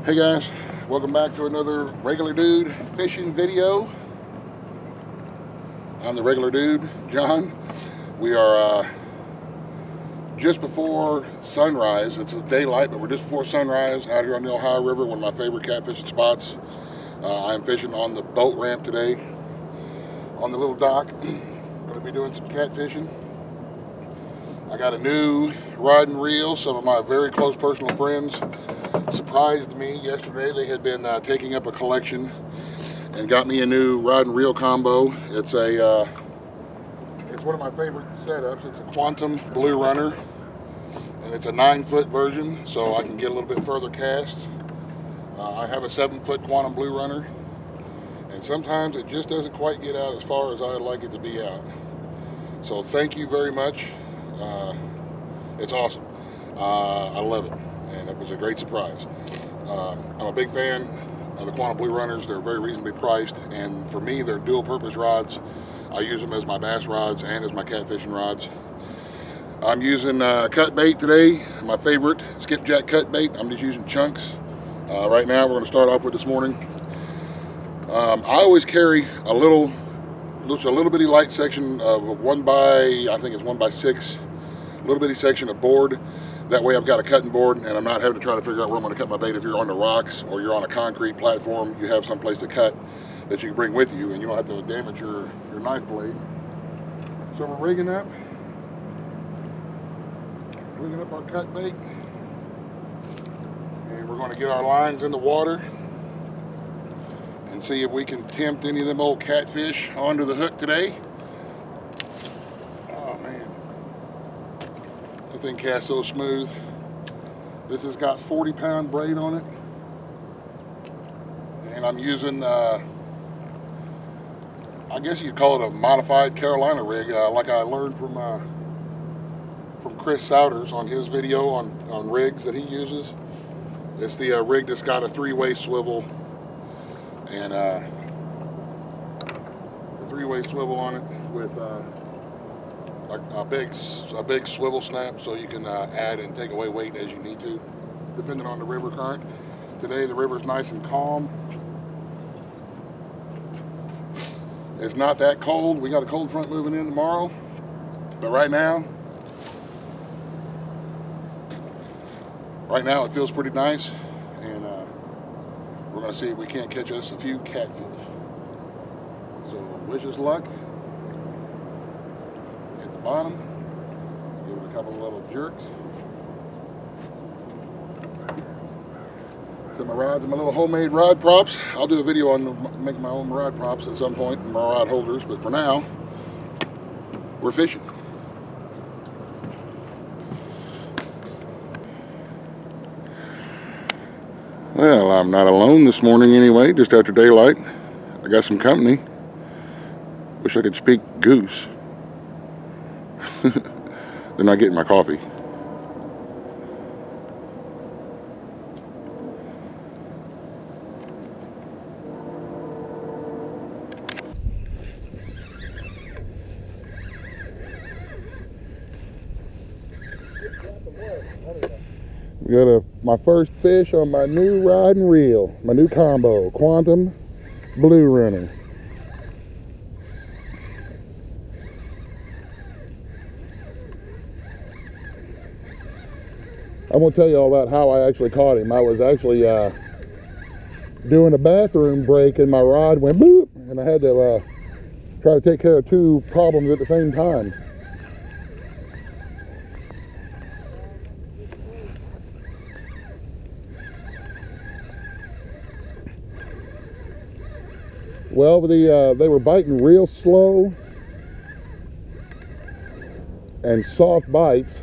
Hey guys, welcome back to another Regular Dude fishing video. I'm the Regular Dude, John. We are just before sunrise. It's daylight, but we're just before sunrise out here on the Ohio River, one of my favorite catfishing spots. I'm fishing on the boat ramp today, on the little dock. Going to be doing some catfishing. I got a new rod and reel. Some of my very close personal friends surprised me yesterday. They had been taking up a collection and got me a new rod and reel combo. It's one of my favorite setups. It's a Quantum Blue Runner, and it's a 9-foot version, so I can get a little bit further casts. I have a 7-foot Quantum Blue Runner, and sometimes it just doesn't quite get out as far as I'd like it to be out. So thank you very much. It's awesome. I love it, and it was a great surprise. I'm a big fan of the Quantum Blue Runners. They're very reasonably priced, and for me, they're dual-purpose rods. I use them as my bass rods and as my catfishing rods. I'm using cut bait today, my favorite skipjack cut bait. I'm just using chunks. Right now, we're going to start off with this morning. I always carry a little bitty light section of I think it's 1x6, little bitty section of board. That way I've got a cutting board and I'm not having to try to figure out where I'm going to cut my bait. If you're on the rocks or you're on a concrete platform, you have some place to cut that you can bring with you and you don't have to damage your knife blade. So we're rigging up our cut bait, and we're going to get our lines in the water and see if we can tempt any of them old catfish onto the hook today. Oh man, that thing casts so smooth. This has got 40-pound braid on it, and I'm using I guess you'd call it a modified Carolina rig, like I learned from Chris Souders on his video on rigs that he uses. It's the rig that's got a 3-way swivel, and a 3-way swivel on it with a big swivel snap, so you can add and take away weight as you need to, depending on the river current. Today the river's nice and calm. It's not that cold. We got a cold front moving in tomorrow, but right now it feels pretty nice, and we're going to see if we can't catch us a few catfish. So wish us luck. At the bottom, give it a couple of little jerks. So my rods and my little homemade rod props. I'll do a video on making my own rod props at some point, and my rod holders, but for now, we're fishing. Well, I'm not alone this morning anyway, just after daylight. I got some company. Wish I could speak goose. They're not getting my coffee. We got my first fish on my new rod and reel, my new combo, Quantum Blue Runner. I'm going to tell you all about how I actually caught him. I was actually doing a bathroom break and my rod went boop, and I had to try to take care of two problems at the same time. Well, they were biting real slow and soft bites.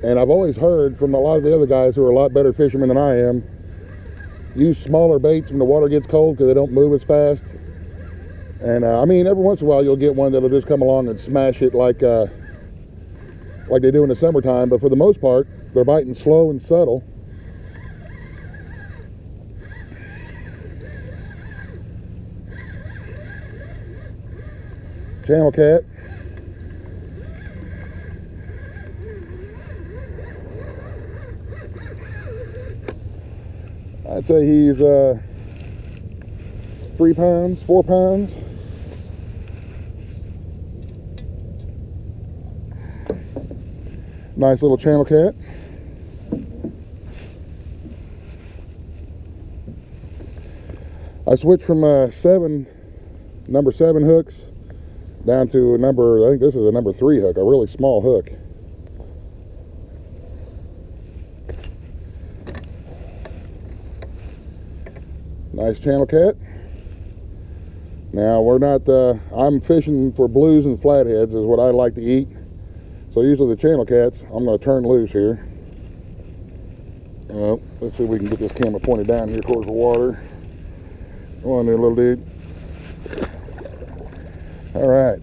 And I've always heard from a lot of the other guys who are a lot better fishermen than I am, use smaller baits when the water gets cold because they don't move as fast. And I mean, every once in a while you'll get one that'll just come along and smash it like they do in the summertime. But for the most part, they're biting slow and subtle. Channel cat. I'd say he's 3 pounds, 4 pounds. Nice little channel cat. I switched from number 7 hooks down to I think this is a number 3 hook, a really small hook. Nice channel cat. Now we're not, I'm fishing for blues and flatheads is what I like to eat. So usually the channel cats, I'm going to turn loose here. Let's see if we can get this camera pointed down here towards the water. Come on there, little dude. All right.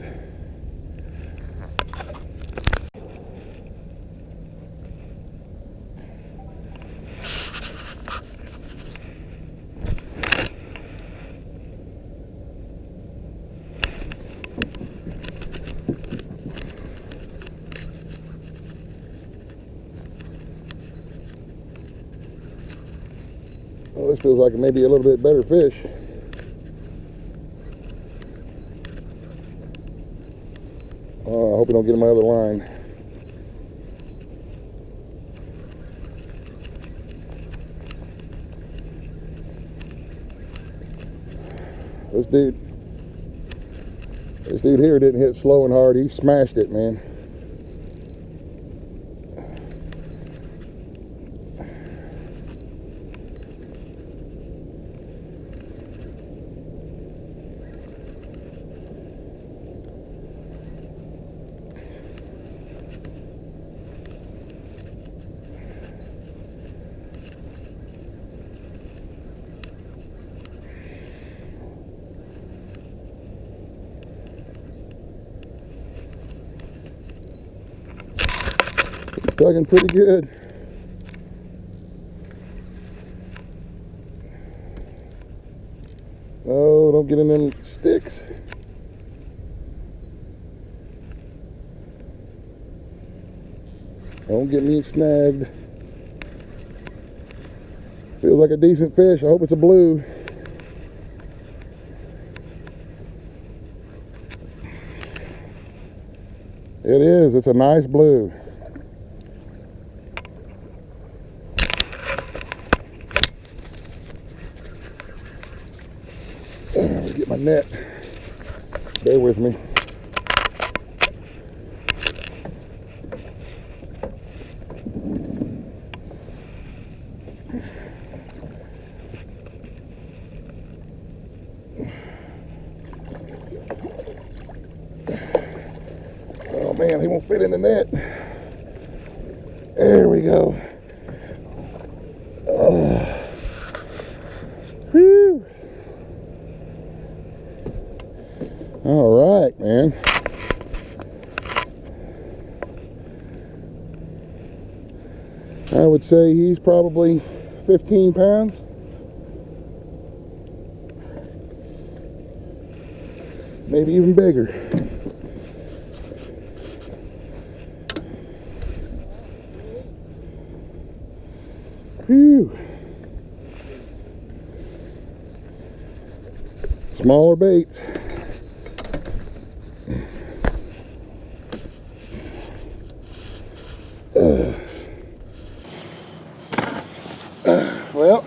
Well, this feels like maybe a little bit better fish. I hope you don't get in my other line. This dude here didn't hit slow and hard. He smashed it, man. Tugging pretty good. Oh, don't get in them sticks. Don't get me snagged. Feels like a decent fish. I hope it's a blue. It is. It's a nice blue. Let me get my net. Bear with me. Oh man, he won't fit in the net. There we go. Oh. Whew. All right, man. I would say he's probably 15 pounds. Maybe even bigger. Whew. Smaller baits. Well,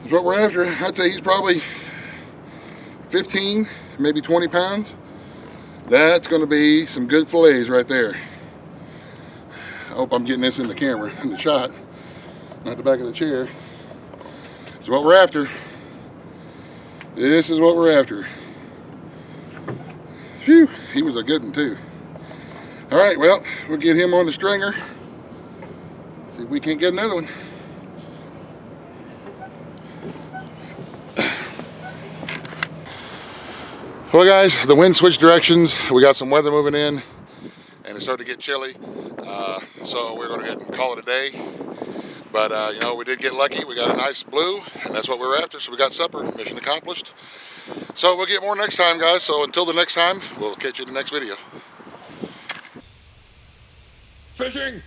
that's what we're after. I'd say he's probably 15, maybe 20 pounds. That's going to be some good fillets right there. I hope I'm getting this in the camera, in the shot, not the back of the chair. That's what we're after. This is what we're after. Phew, he was a good one too. All right, well, we'll get him on the stringer. See if we can't get another one. Well guys, the wind switched directions. We got some weather moving in and it started to get chilly. So we're gonna go ahead and call it a day. But you know, we did get lucky. We got a nice blue and that's what we were after. So we got supper, mission accomplished. So we'll get more next time guys. So until the next time, we'll catch you in the next video. Fishing!